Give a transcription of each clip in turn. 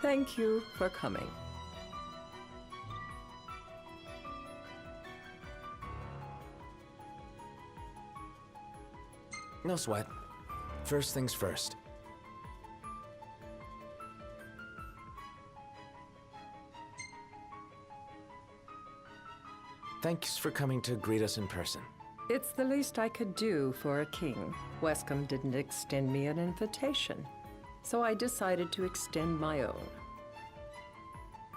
Thank you for coming. No sweat. First things first. Thanks for coming to greet us in person. It's the least I could do for a king. Wescombe didn't extend me an invitation, so I decided to extend my own.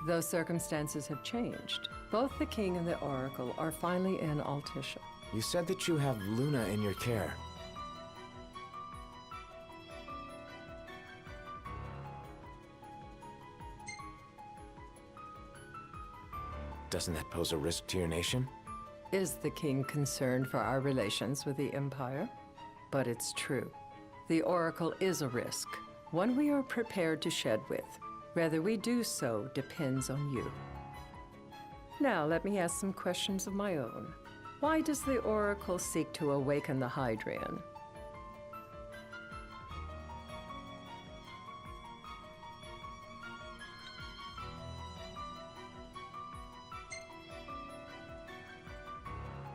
Though circumstances have changed, both the king and the oracle are finally in Altissia. You said that you have Luna in your care. Doesn't that pose a risk to your nation? Is the king concerned for our relations with the Empire? But it's true. The oracle is a risk, one we are prepared to shed with. Whether we do so depends on you. Now, let me ask some questions of my own. Why does the oracle seek to awaken the Hydrian?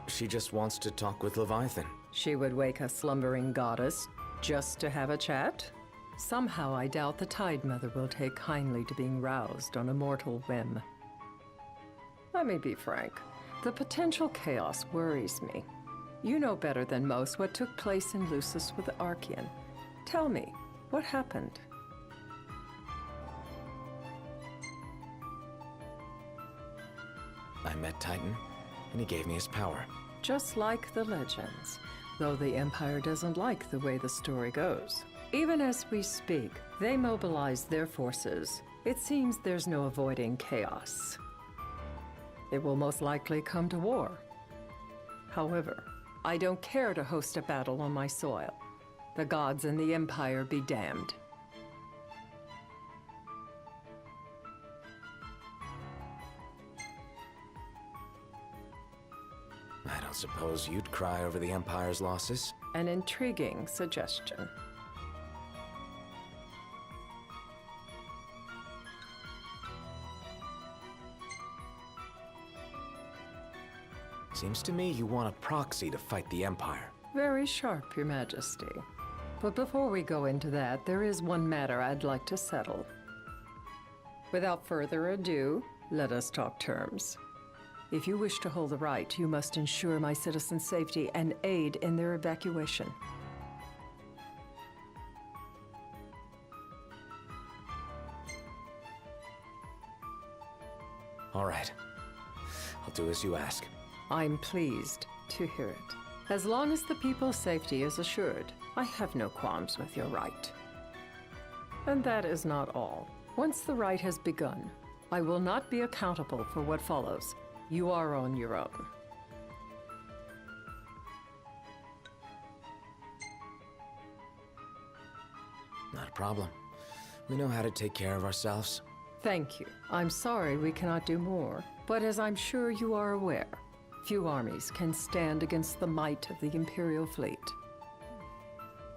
She just wants to talk with Leviathan. She would wake a slumbering goddess just to have a chat? Somehow I doubt the Tide Mother will take kindly to being roused on a mortal whim. Let me be frank. The potential chaos worries me. You know better than most what took place in Lucis with the Archean. Tell me, what happened? I met Titan, and he gave me his power. Just like the legends, though the Empire doesn't like the way the story goes. Even as we speak, they mobilize their forces. It seems there's no avoiding chaos. It will most likely come to war. However, I don't care to host a battle on my soil. The gods and the Empire be damned. I don't suppose you'd cry over the Empire's losses? An intriguing suggestion. Seems to me you want a proxy to fight the Empire. Very sharp, Your Majesty. But before we go into that, there is one matter I'd like to settle. Without further ado, let us talk terms. If you wish to hold the right, you must ensure my citizens' safety and aid in their evacuation. All right. I'll do as you ask. I'm pleased to hear it. As long as the people's safety is assured, I have no qualms with your right. And that is not all. Once the rite has begun, I will not be accountable for what follows. You are on your own. Not a problem. We know how to take care of ourselves. Thank you. I'm sorry we cannot do more, but as I'm sure you are aware, few armies can stand against the might of the Imperial fleet.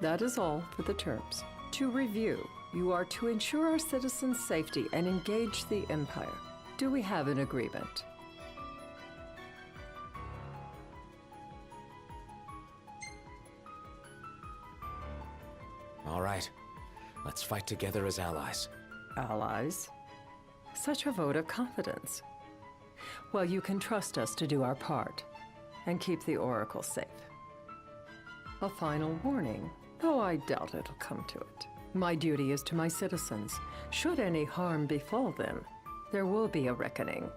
That is all for the terms. To review, you are to ensure our citizens' safety and engage the Empire. Do we have an agreement? All right. Let's fight together as allies. Allies? Such a vote of confidence. Well, you can trust us to do our part and keep the Oracle safe. A final warning, though I doubt it'll come to it. My duty is to my citizens. Should any harm befall them, there will be a reckoning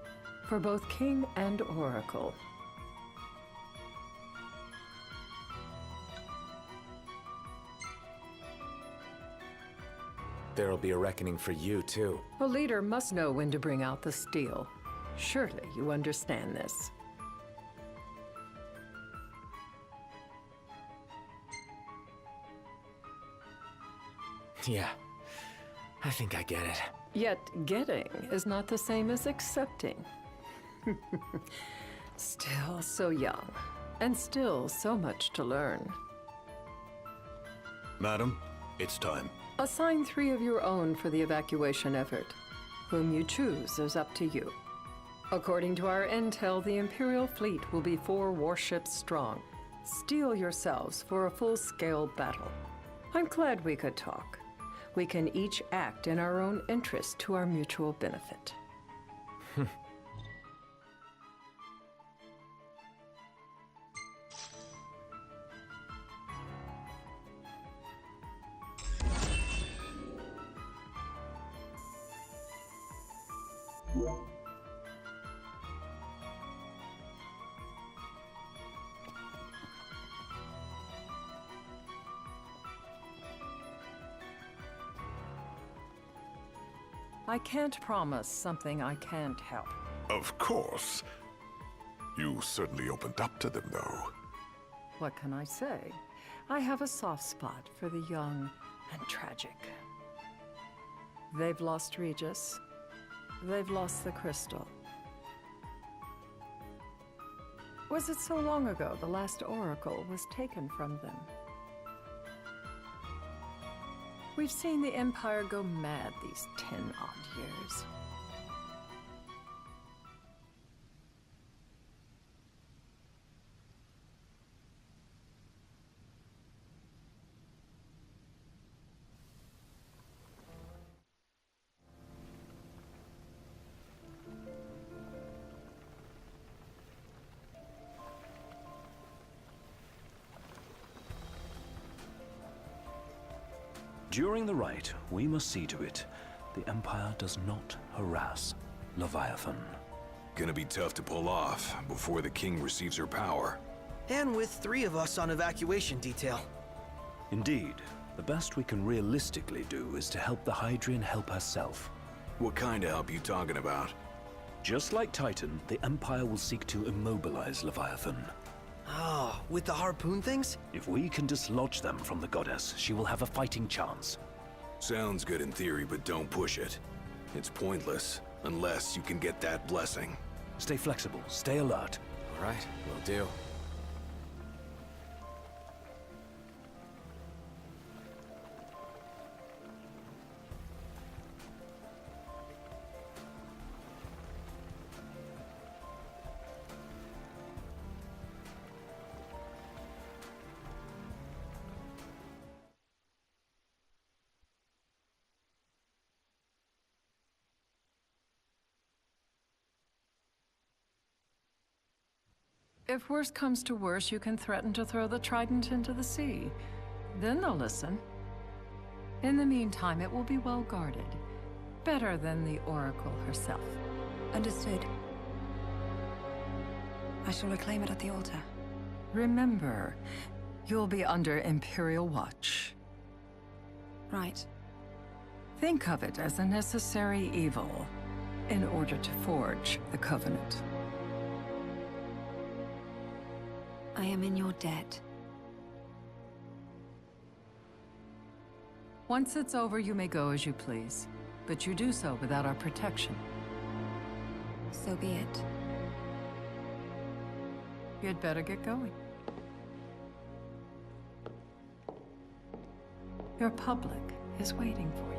for both King and Oracle. There'll be a reckoning for you, too. A leader must know when to bring out the steel. Surely you understand this. Yeah, I think I get it. Yet getting is not the same as accepting. Still so young, and still so much to learn. Madam, it's time. Assign 3 of your own for the evacuation effort. Whom you choose is up to you. According to our intel, the Imperial fleet will be 4 warships strong. Steel yourselves for a full-scale battle. I'm glad we could talk. We can each act in our own interest to our mutual benefit. I can't promise something I can't help. Of course. You certainly opened up to them, though. What can I say? I have a soft spot for the young and tragic. They've lost Regis. They've lost the crystal. Was it so long ago the last oracle was taken from them? We've seen the Empire go mad these 10-odd years. During the rite, we must see to it the Empire does not harass Leviathan. Gonna be tough to pull off before the king receives her power. And with 3 of us on evacuation detail. Indeed, the best we can realistically do is to help the Hydrian help herself. What kind of help you talking about? Just like Titan, the Empire will seek to immobilize Leviathan. Oh, with the harpoon things? If we can dislodge them from the goddess, she will have a fighting chance. Sounds good in theory, but don't push it. It's pointless, unless you can get that blessing. Stay flexible, stay alert. All right, will do. If worst comes to worst, you can threaten to throw the trident into the sea. Then they'll listen. In the meantime, it will be well guarded. Better than the Oracle herself. Understood. I shall reclaim it at the altar. Remember, you'll be under Imperial watch. Right. Think of it as a necessary evil in order to forge the Covenant. I am in your debt. Once it's over, you may go as you please. But you do so without our protection. So be it. You'd better get going. Your public is waiting for you.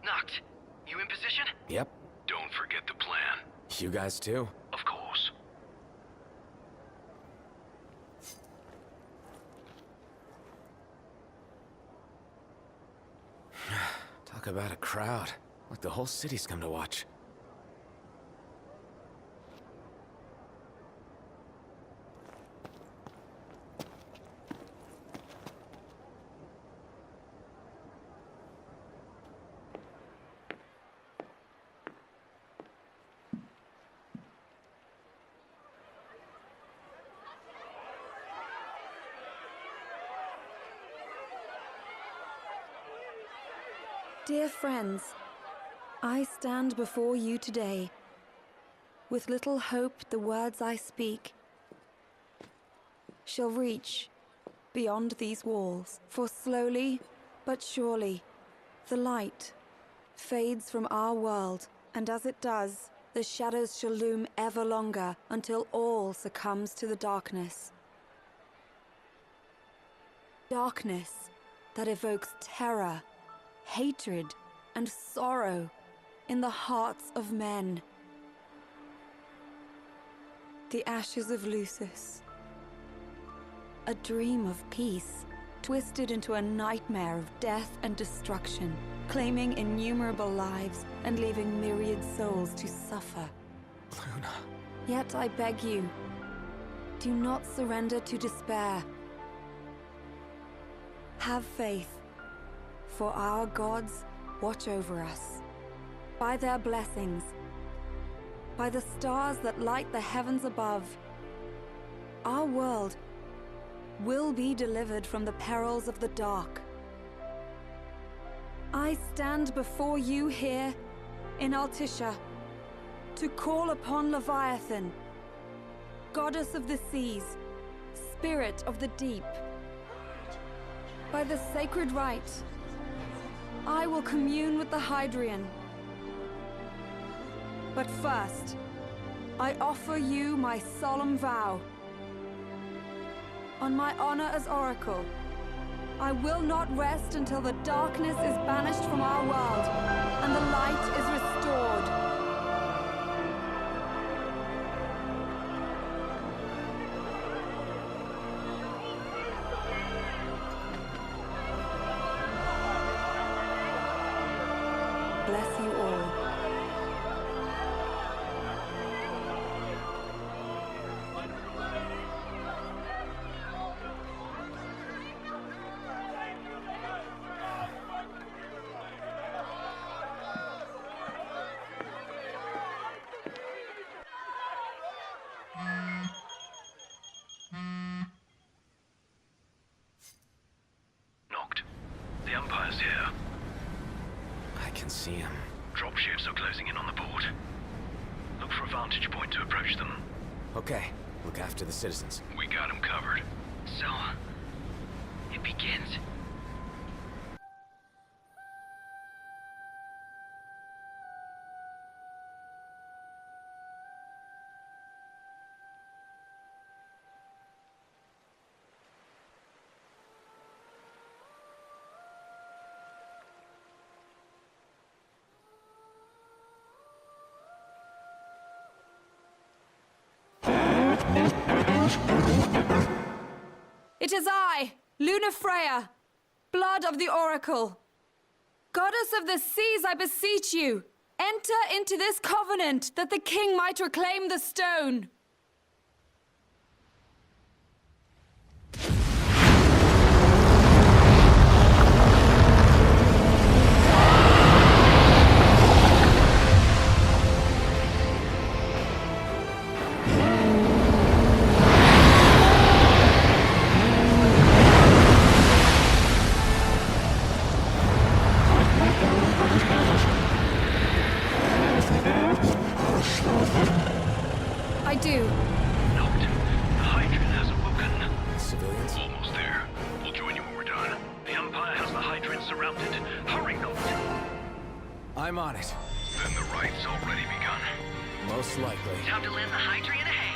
Knocked. You in position? Yep. Don't forget the plan. You guys too? Of course. Talk about a crowd. Like the whole city's come to watch. Dear friends, I stand before you today with little hope the words I speak shall reach beyond these walls. For slowly but surely, the light fades from our world, and as it does, the shadows shall loom ever longer until all succumbs to the darkness. Darkness that evokes terror, hatred, and sorrow in the hearts of men. The ashes of Lucis. A dream of peace, twisted into a nightmare of death and destruction, claiming innumerable lives and leaving myriad souls to suffer. Luna. Yet I beg you, do not surrender to despair. Have faith, for our gods watch over us. By their blessings, by the stars that light the heavens above, our world will be delivered from the perils of the dark. I stand before you here in Altissia to call upon Leviathan, goddess of the seas, spirit of the deep. By the sacred rite, I will commune with the Hydrian. But first, I offer you my solemn vow. On my honor as Oracle, I will not rest until the darkness is banished from our world and the light is restored. Bless you all. Knocked. The Empire's here. I can see him. Dropships are closing in on the port. Look for a vantage point to approach them. Okay, look after the citizens. We got them covered. So, it begins. It is I, Luna Freya, blood of the Oracle. Goddess of the seas, I beseech you, enter into this covenant that the king might reclaim the stone. I do. Knocked. The Hydrian has awoken. Civilians? Almost there. We'll join you when we're done. The Empire has the Hydrian surrounded. Hurry, Knocked. I'm on it. Then the rite's already begun. Most likely. Time to lend the Hydrian a hand.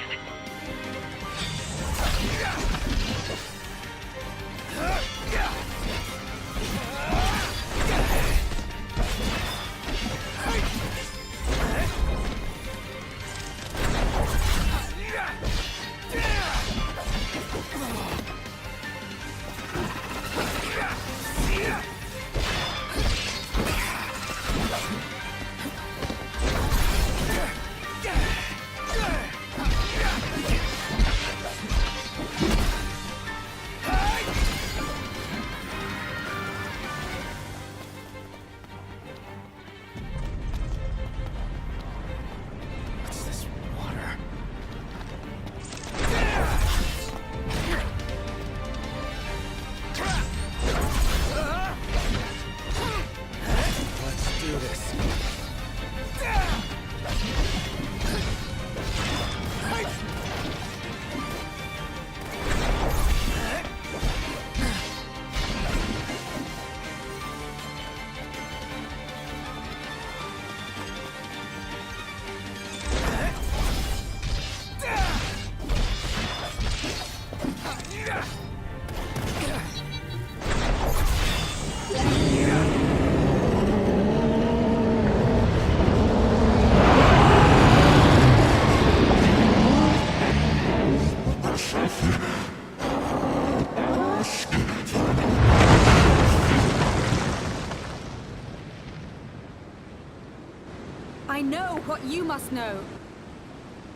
I know what you must know.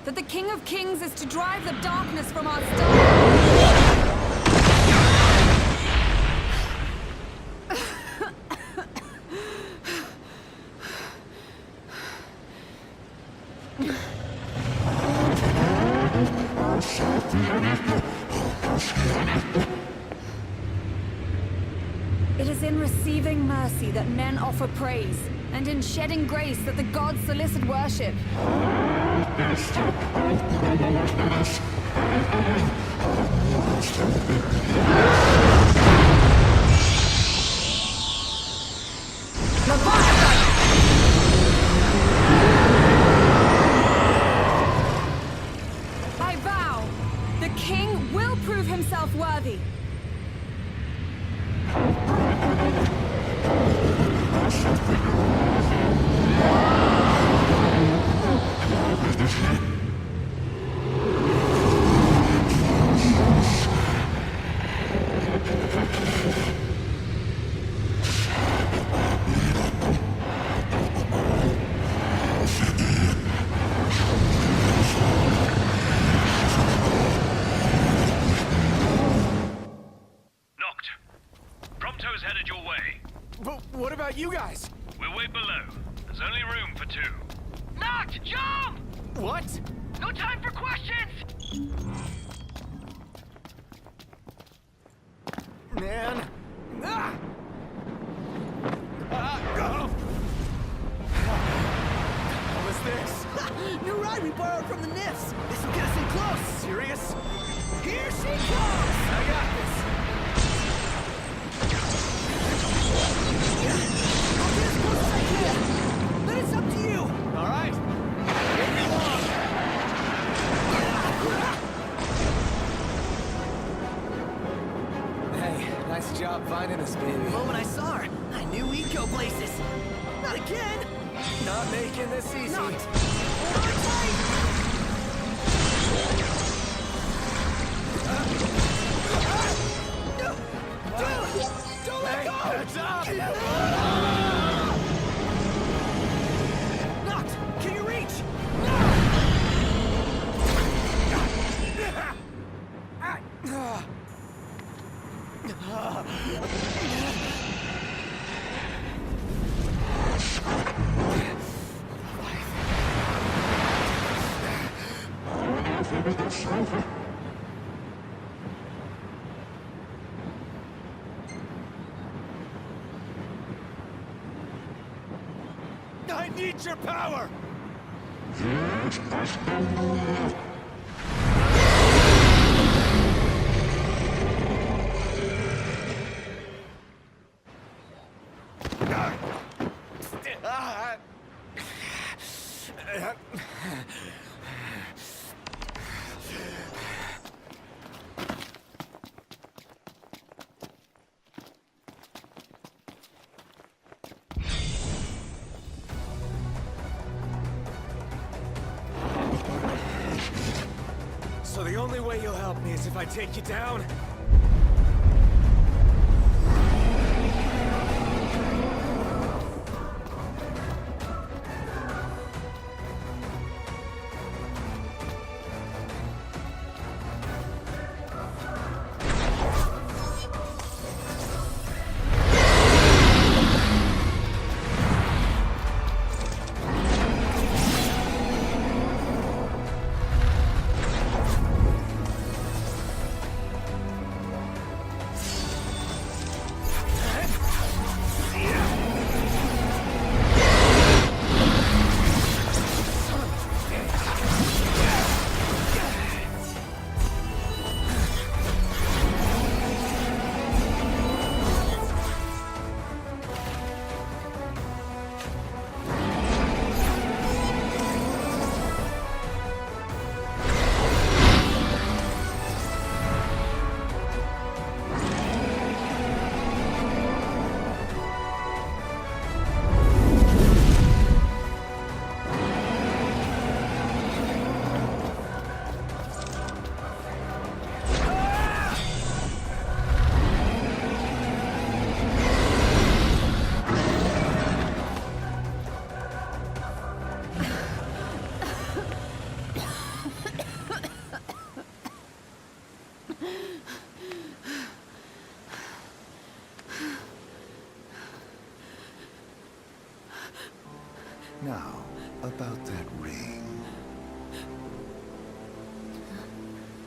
That the King of Kings is to drive the darkness from our star. It is in receiving mercy that men offer praise, and in shedding grace that the gods solicit worship. I vow, the king will prove himself worthy. Prompto's headed your way. But what about you guys? We'll wait below. There's only room for 2. Noct, jump! What? No time for questions! Man. Ah! Go! What was this? You're right, we borrowed from the Nifs. This will get us in close. Serious? Here she comes! I got this. I'll get as close as I can. But it's up to you. All right. Bring me along. Hey, nice job finding us, baby. The moment I saw her, I knew we'd go places. Not again. Not making this easy. Not. Hold on tight. Don't let go! Heads up! Noct, can you reach? I need your power! So the only way you'll help me is if I take you down? About that ring.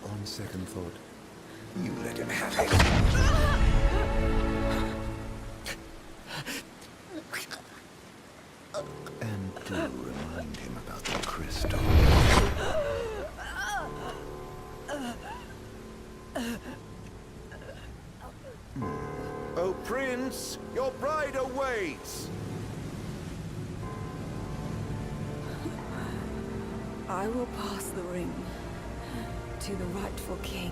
On second thought, you let him have it. And do remind him about the crystal. Oh, Prince, your bride awaits! I will pass the ring to the rightful king.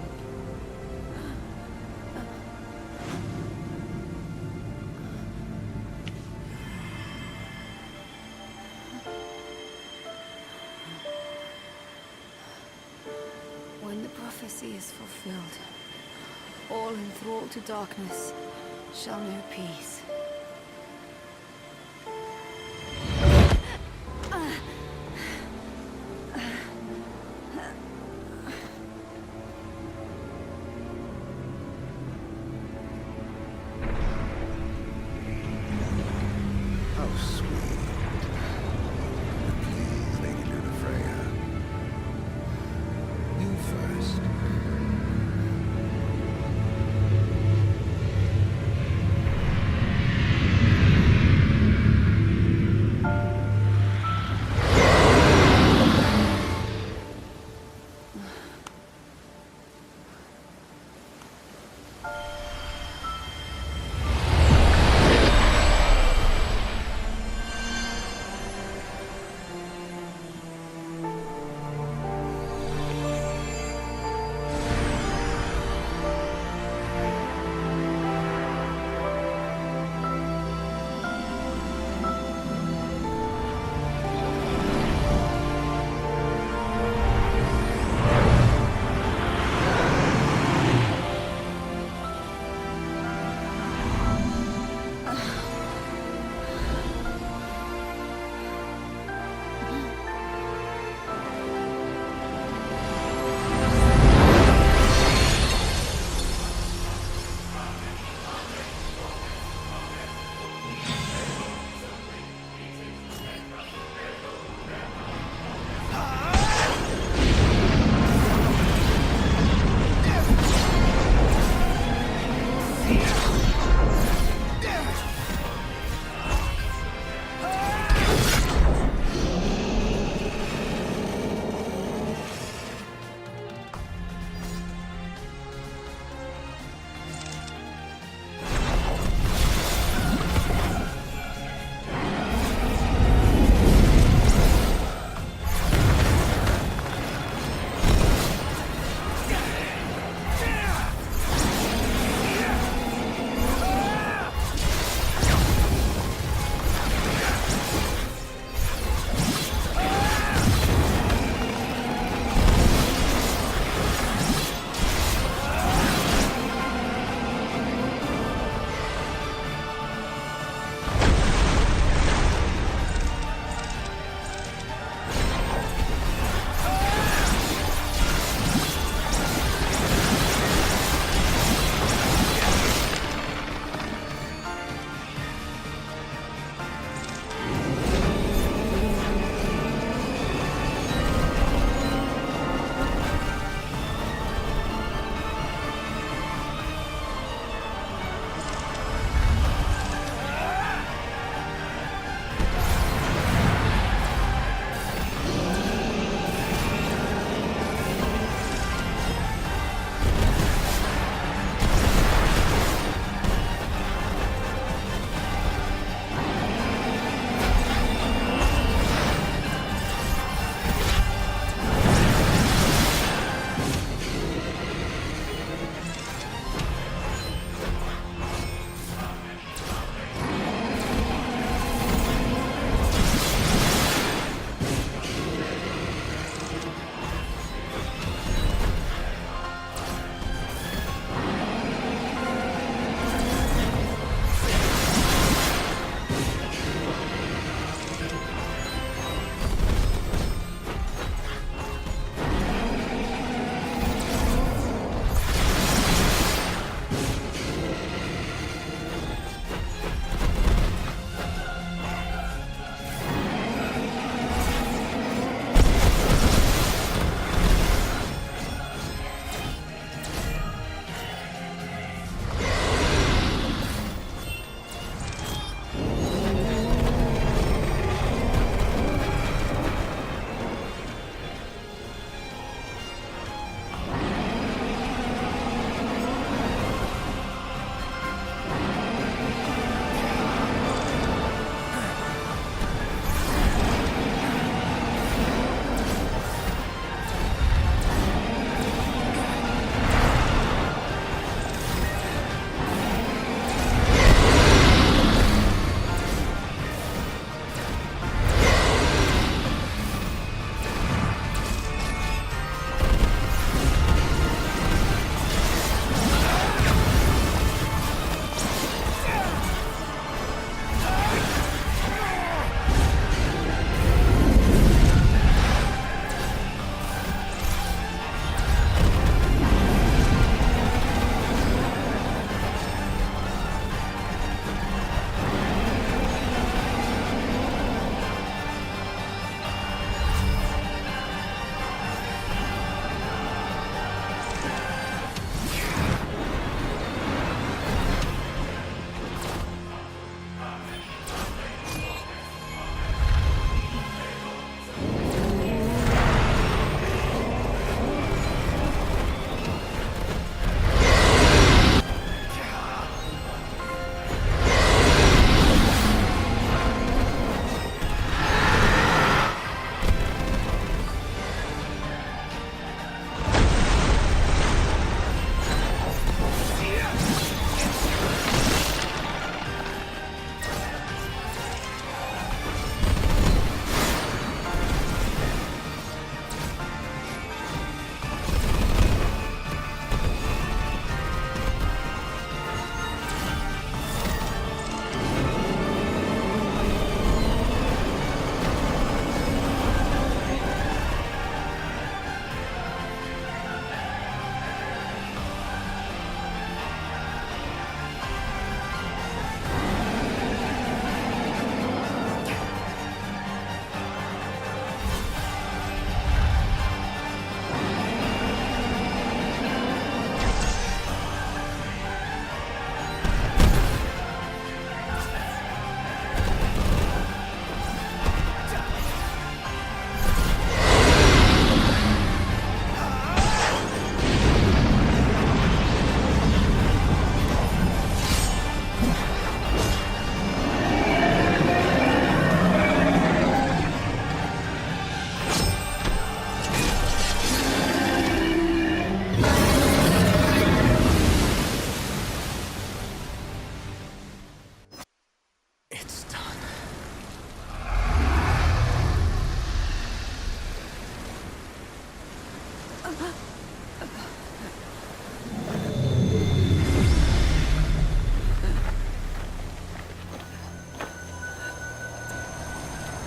When the prophecy is fulfilled, all enthralled to darkness shall know peace. How sweet. But please, Lady Lunafreya. You first.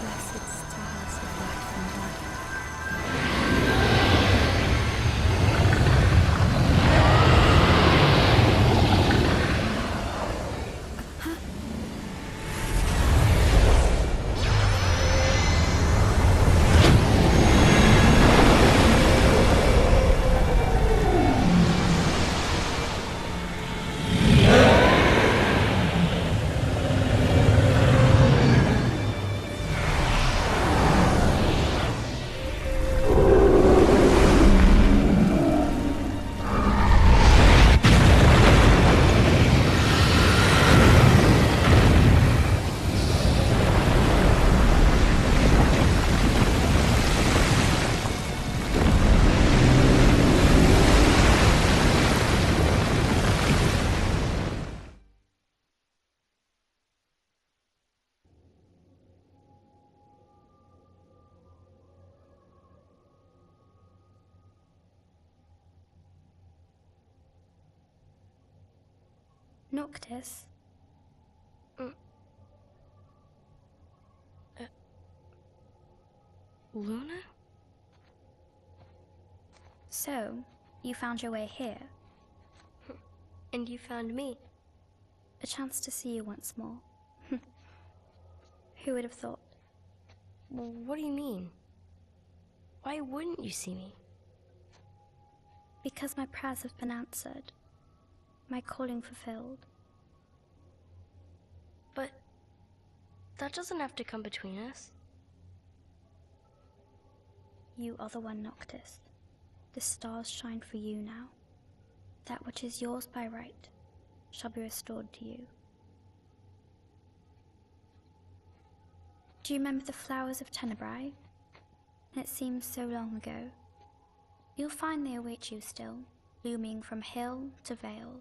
Blessed stars of life and light. Noctis? Luna? So, you found your way here. And you found me. A chance to see you once more. Who would have thought? Well, what do you mean? Why wouldn't you see me? Because my prayers have been answered. My calling fulfilled. But that doesn't have to come between us. You are the one, Noctis. The stars shine for you now. That which is yours by right shall be restored to you. Do you remember the flowers of Tenebrae? It seems so long ago. You'll find they await you still, looming from hill to vale.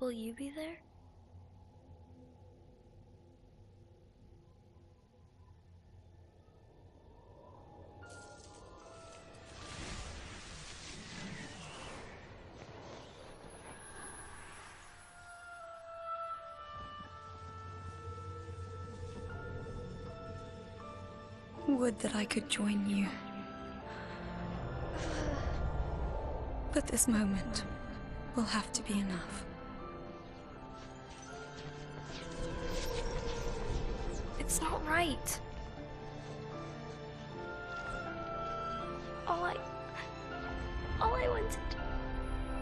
Will you be there? Would that I could join you. But this moment will have to be enough. It's not right. All I wanted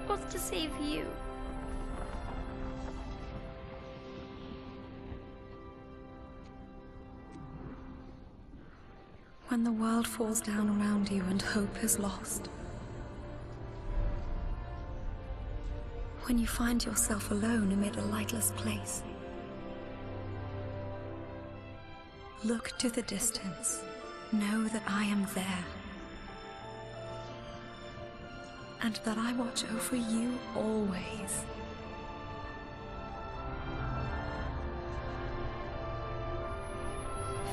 was to save you. When the world falls down around you and hope is lost. When you find yourself alone amid a lightless place. Look to the distance. Know that I am there. And that I watch over you always.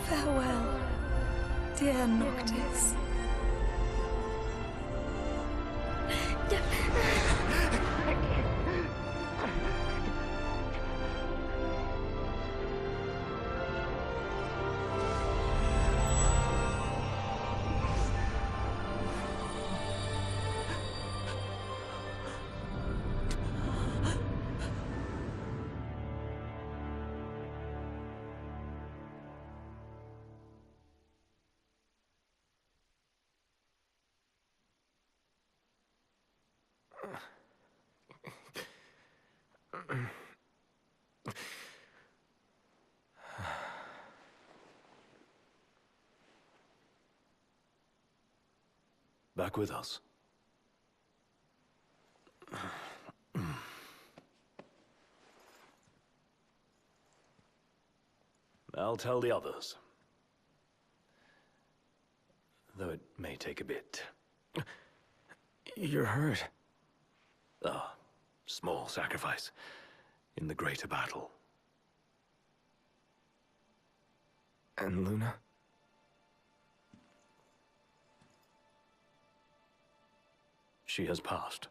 Farewell, dear Noctis. Back with us. I'll tell the others. Though it may take a bit. You're hurt. Ah, small sacrifice in the greater battle. And Luna? She has passed.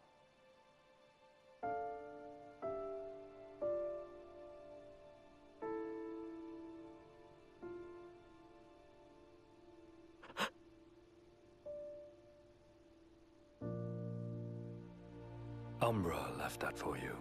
Umbra left that for you.